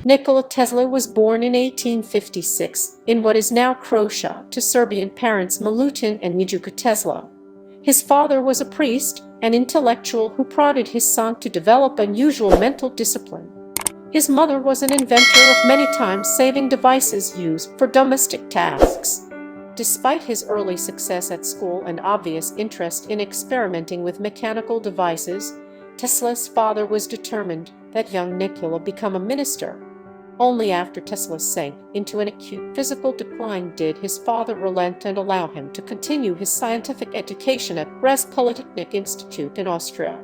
Nikola Tesla was born in 1856 in what is now Croatia to Serbian parents Milutin and Djuka Tesla. His father was a priest, an intellectual who prodded his son to develop unusual mental discipline. His mother was an inventor of many time-saving devices used for domestic tasks. Despite his early success at school and obvious interest in experimenting with mechanical devices, Tesla's father was determined that young Nikola become a minister. Only after Tesla sank into an acute physical decline did his father relent and allow him to continue his scientific education at Graz Polytechnic Institute in Austria.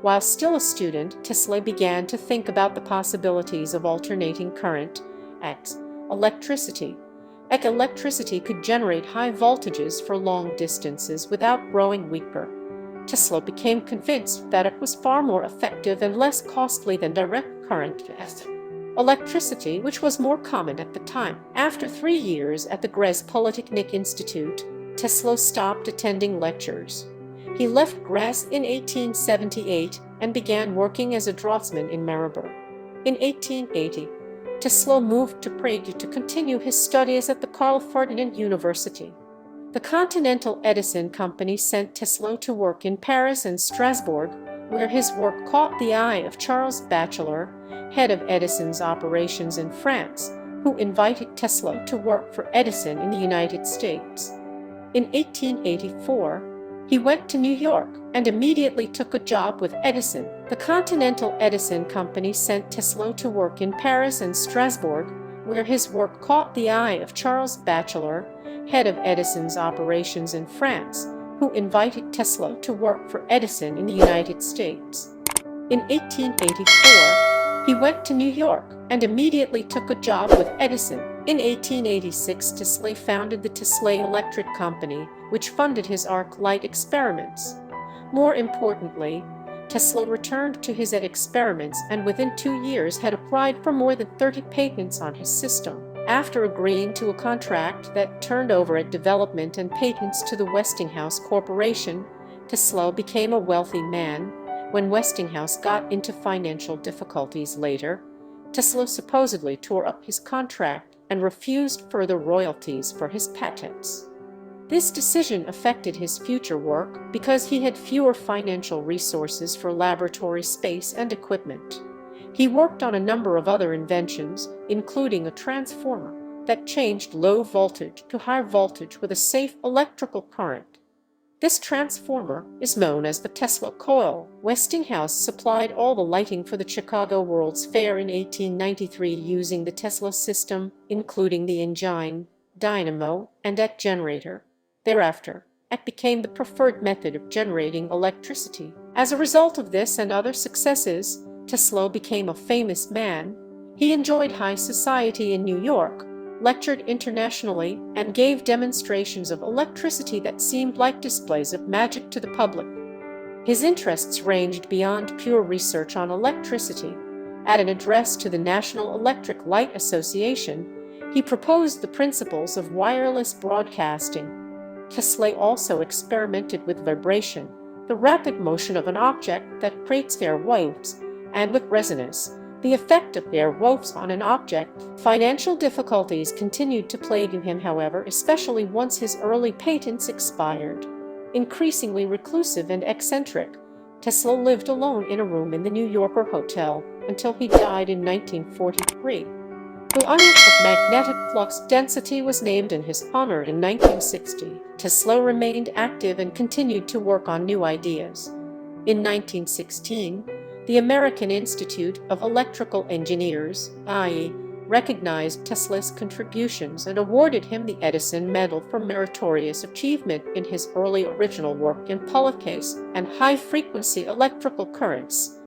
While still a student, Tesla began to think about the possibilities of alternating current, electricity. Electricity could generate high voltages for long distances without growing weaker. Tesla became convinced that it was far more effective and less costly than direct current electricity, which was more common at the time. After 3 years at the Graz Polytechnic Institute, Tesla stopped attending lectures. He left Graz in 1878 and began working as a draftsman in Maribor. In 1880, Tesla moved to Prague to continue his studies at the Karl Ferdinand University. The Continental Edison Company sent Tesla to work in Paris and Strasbourg, where his work caught the eye of Charles Batchelor, head of Edison's operations in France, who invited Tesla to work for Edison in the United States. In 1884, he went to New York and immediately took a job with Edison. The Continental Edison Company sent Tesla to work in Paris and Strasbourg, where his work caught the eye of Charles Batchelor, head of Edison's operations in France, who invited Tesla to work for Edison in the United States. In 1884, he went to New York and immediately took a job with Edison. In 1886, Tesla founded the Tesla Electric Company, which funded his arc light experiments. More importantly, Tesla returned to his experiments and within 2 years had applied for more than 30 patents on his system. After agreeing to a contract that turned over its development and patents to the Westinghouse Corporation, Tesla became a wealthy man. When Westinghouse got into financial difficulties later, Tesla supposedly tore up his contract and refused further royalties for his patents. This decision affected his future work because he had fewer financial resources for laboratory space and equipment. He worked on a number of other inventions, including a transformer that changed low voltage to high voltage with a safe electrical current. This transformer is known as the Tesla coil. Westinghouse supplied all the lighting for the Chicago World's Fair in 1893 using the Tesla system, including the engine, dynamo, and generator. Thereafter, it became the preferred method of generating electricity. As a result of this and other successes, Tesla became a famous man. He enjoyed high society in New York, lectured internationally, and gave demonstrations of electricity that seemed like displays of magic to the public. His interests ranged beyond pure research on electricity. At an address to the National Electric Light Association, he proposed the principles of wireless broadcasting. Tesla also experimented with vibration, the rapid motion of an object that creates air waves, and with resonance, the effect of air waves on an object. Financial difficulties continued to plague him, however, especially once his early patents expired. Increasingly reclusive and eccentric, Tesla lived alone in a room in the New Yorker hotel until he died in 1943. The unit of magnetic flux density was named in his honor in 1960. Tesla remained active and continued to work on new ideas. In 1916, the American Institute of Electrical Engineers, AIEE, recognized Tesla's contributions and awarded him the Edison Medal for meritorious achievement in his early original work in polyphase and high-frequency electrical currents.